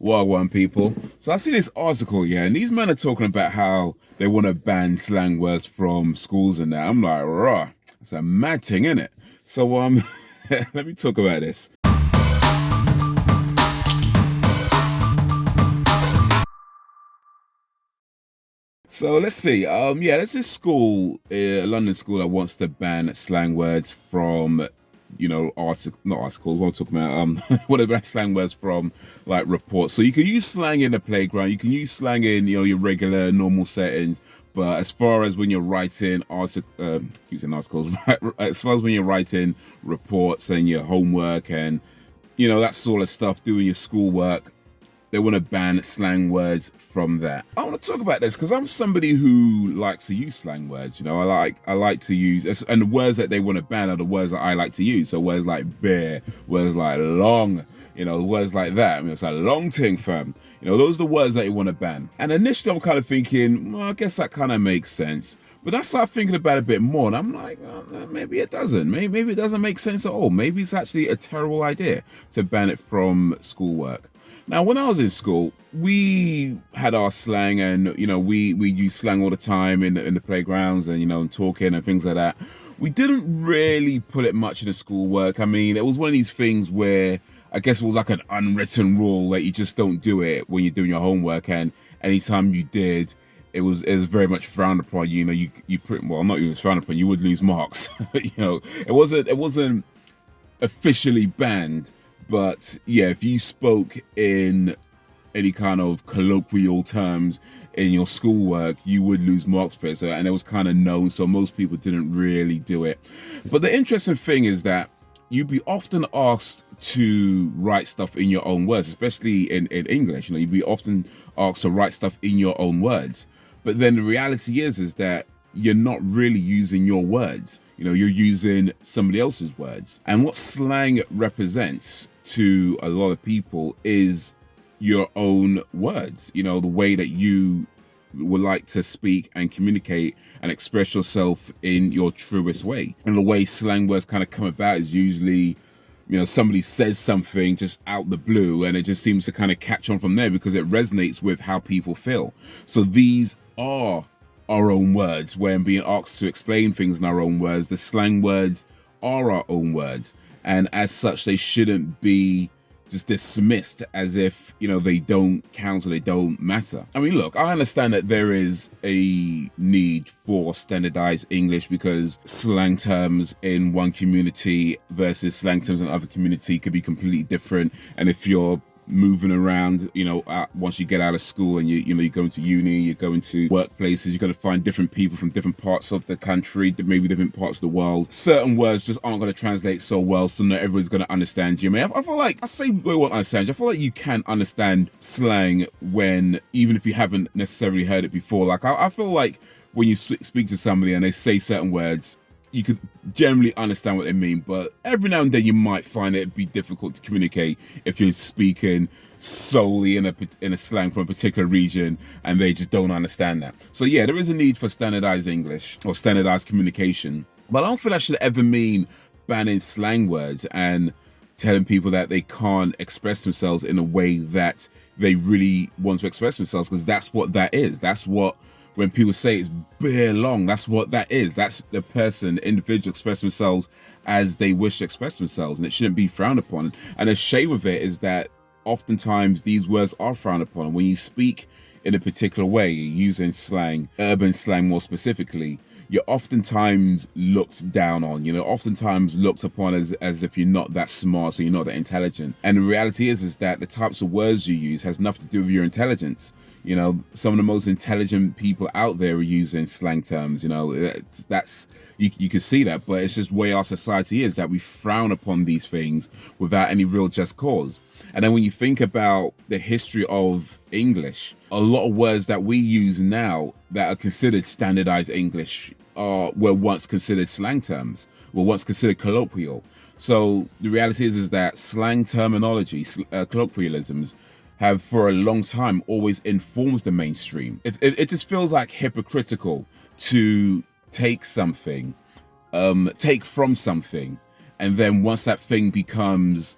Wagwan people. So I see this article, yeah, and these men are talking about how they want to ban slang words from schools and that. I'm like, rah, it's a mad thing, isn't it? So let me talk about this. So let's see. There's this school, a London school that wants to ban slang words from, not articles. What I'm talking about, whatever slang words from, like reports. So you can use slang in the playground. You can use slang in, your regular, normal settings. But as far as when you're writing using articles, right? As far as when you're writing reports and your homework and, that sort of stuff, doing your schoolwork, they want to ban slang words from that. I want to talk about this because I'm somebody who likes to use slang words. I like to use, and the words that they want to ban are the words that I like to use. So words like bear, words like long, words like that. I mean, it's a long thing, fam. Those are the words that you want to ban. And initially I'm kind of thinking, well, I guess that kind of makes sense. But I start thinking about it a bit more, and I'm like, maybe it doesn't. Maybe it doesn't make sense at all. Maybe it's actually a terrible idea to ban it from schoolwork. Now, when I was in school, we had our slang, and we used slang all the time in the playgrounds, and and talking and things like that. We didn't really put it much in the schoolwork. I mean, it was one of these things where I guess it was like an unwritten rule that you just don't do it when you're doing your homework, and anytime you did, it was very much frowned upon. You not even frowned upon. You would lose marks. It wasn't officially banned. But yeah, if you spoke in any kind of colloquial terms in your schoolwork, you would lose marks for it. And it was kind of known, so most people didn't really do it. But the interesting thing is that you'd be often asked to write stuff in your own words, especially in English. You'd be often asked to write stuff in your own words. But then the reality is that you're not really using your words. You're using somebody else's words. And what slang represents to a lot of people is your own words, the way that you would like to speak and communicate and express yourself in your truest way. And the way slang words kind of come about is usually, somebody says something just out the blue, and it just seems to kind of catch on from there because it resonates with how people feel. So these are our own words. When being asked to explain things in our own words, the slang words are our own words, and as such they shouldn't be just dismissed as if they don't count or they don't matter. I mean, look, I understand that there is a need for standardized English because slang terms in one community versus slang terms in another community could be completely different. And if you're moving around, once you get out of school and you go into uni, you go into workplaces, you're going to find different people from different parts of the country, maybe different parts of the world. Certain words just aren't going to translate so well, so not everyone's going to understand you. I feel like, I say we won't understand you. I feel like you can understand slang even if you haven't necessarily heard it before. Like, I feel like when you speak to somebody and they say certain words, you could generally understand what they mean, but every now and then you might find it be difficult to communicate if you're speaking solely in a slang from a particular region and they just don't understand that. So yeah, there is a need for standardized English or standardized communication, but I don't feel that should ever mean banning slang words and telling people that they can't express themselves in a way that they really want to express themselves, because that's what that is. That's what, when people say it's bare long, that's what that is. That's the individual express themselves as they wish to express themselves, and it shouldn't be frowned upon. And the shame of it is that oftentimes these words are frowned upon. When you speak in a particular way, using slang, urban slang more specifically, you're oftentimes looked down on, oftentimes looked upon as if you're not that smart or you're not that intelligent. And the reality is that the types of words you use has nothing to do with your intelligence. Some of the most intelligent people out there are using slang terms. That's you can see that, but it's just the way our society is, that we frown upon these things without any real just cause. And then when you think about the history of English, a lot of words that we use now that are considered standardized English were once considered slang terms, were once considered colloquial. So the reality is that slang terminology, colloquialisms, have for a long time always informed the mainstream. It just feels like hypocritical to take something, take from something, and then once that thing becomes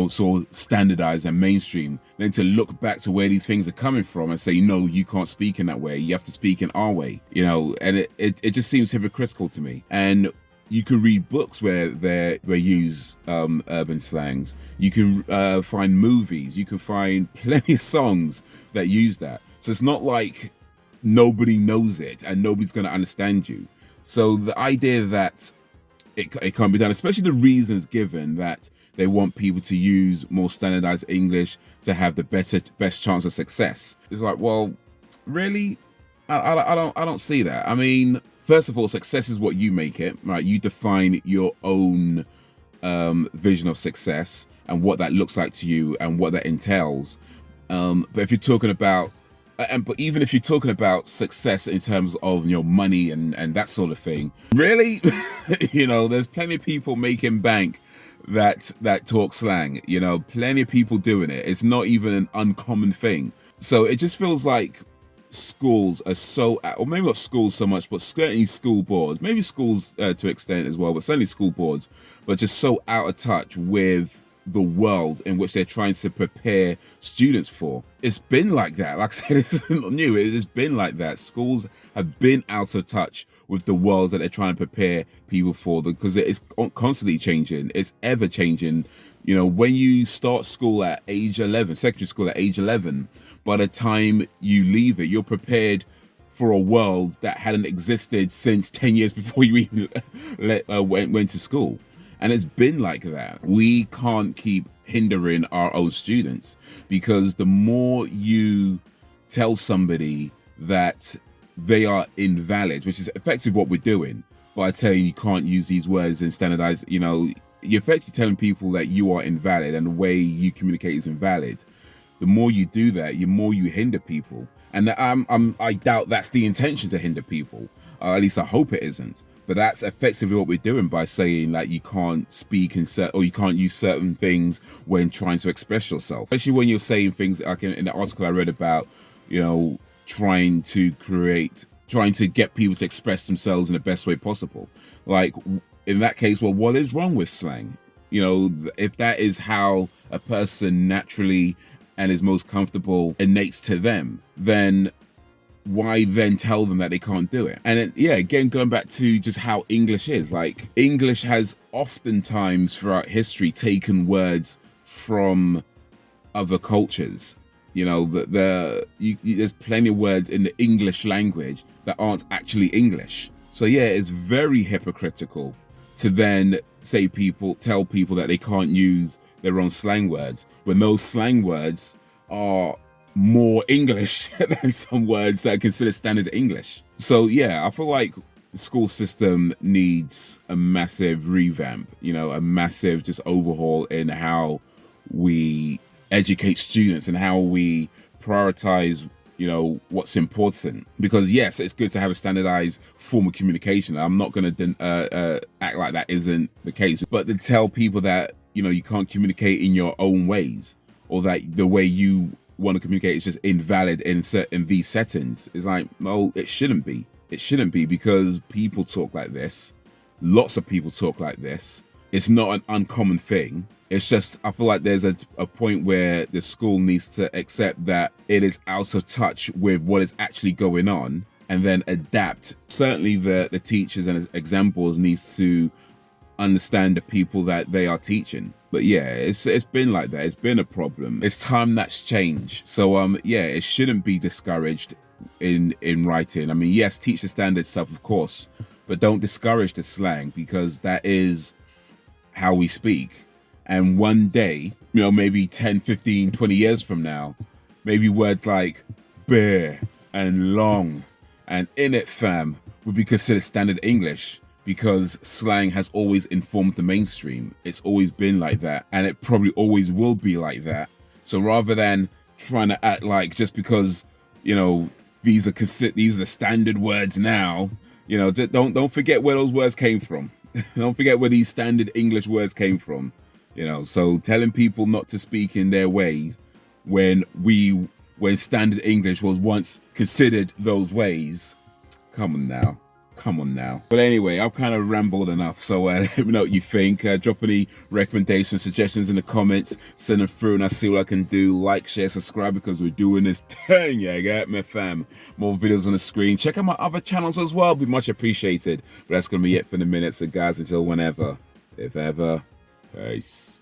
sort of standardized and mainstream, then to look back to where these things are coming from and say, no, you can't speak in that way. You have to speak in our way, and it just seems hypocritical to me. And you can read books where they use urban slangs. You can find movies. You can find plenty of songs that use that. So it's not like nobody knows it and nobody's going to understand you. So the idea that it can't be done, especially the reasons given that they want people to use more standardized English to have the best chance of success. It's like, well, really? I don't see that. I mean, first of all, success is what you make it, right? You define your own vision of success and what that looks like to you and what that entails. But if you're talking about, but even if you're talking about success in terms of money and that sort of thing, really, there's plenty of people making bank that talk slang. Plenty of people doing it. It's not even an uncommon thing. So it just feels like schools are so, or maybe not schools so much, but certainly school boards, maybe schools to an extent as well, but certainly school boards, but just so out of touch with the world in which they're trying to prepare students for. It's been like that. Like I said, it's not new. It's been like that. Schools have been out of touch with the world that they're trying to prepare people for, because it is constantly changing. It's ever changing. When you start school at age 11, secondary school at age 11, by the time you leave it, you're prepared for a world that hadn't existed since 10 years before you even went to school. And it's been like that. We can't keep hindering our own students, because the more you tell somebody that they are invalid, which is effectively what we're doing by telling you can't use these words and standardize, you're effectively telling people that you are invalid and the way you communicate is invalid. The more you do that, the more you hinder people. And I doubt that's the intention, to hinder people. At least I hope it isn't. But that's effectively what we're doing by saying that you can't speak or you can't use certain things when trying to express yourself. Especially when you're saying things like in the article I read about, trying to get people to express themselves in the best way possible. Like in that case, well, what is wrong with slang? If that is how a person naturally and is most comfortable innates to them, then why then tell them that they can't do it? And again, going back to just how English is, like English has oftentimes throughout history taken words from other cultures. There's plenty of words in the English language that aren't actually English. So it's very hypocritical to then tell people that they can't use their own slang words when those slang words are more English than some words that are considered standard English. So I feel like the school system needs a massive revamp, a massive just overhaul in how we educate students and how we prioritize what's important. Because yes, it's good to have a standardized form of communication. I'm not going to act like that isn't the case, but to tell people that you can't communicate in your own ways, or that the way you want to communicate is just invalid in these settings, is like, no, it shouldn't be. It shouldn't be, because people talk like this. Lots of people talk like this. It's not an uncommon thing. It's just, I feel like there's a point where the school needs to accept that it is out of touch with what is actually going on, and then adapt. Certainly the teachers and examples needs to understand the people that they are teaching. But it's been like that. It's been a problem. It's time that's changed. So it shouldn't be discouraged in writing. I mean, yes, teach the standard stuff, of course, but don't discourage the slang, because that is how we speak. And one day, maybe 10, 15, 20 years from now, maybe words like bear and long and in it fam would be considered standard English, because slang has always informed the mainstream. It's always been like that, and it probably always will be like that. So rather than trying to act like just because these are the standard words now, don't forget where those words came from. Don't forget where these standard English words came from. So telling people not to speak in their ways when standard English was once considered those ways, come on now. Come on now. But anyway, I've kind of rambled enough, so let me know what you think. Drop any recommendations, suggestions in the comments, send them through, and I see what I can do. Like, share, subscribe, because we're doing this thing, yeah, get me, fam. More videos on the screen. Check out my other channels as well, be much appreciated. But that's going to be it for the minute, so guys, until whenever, if ever, peace.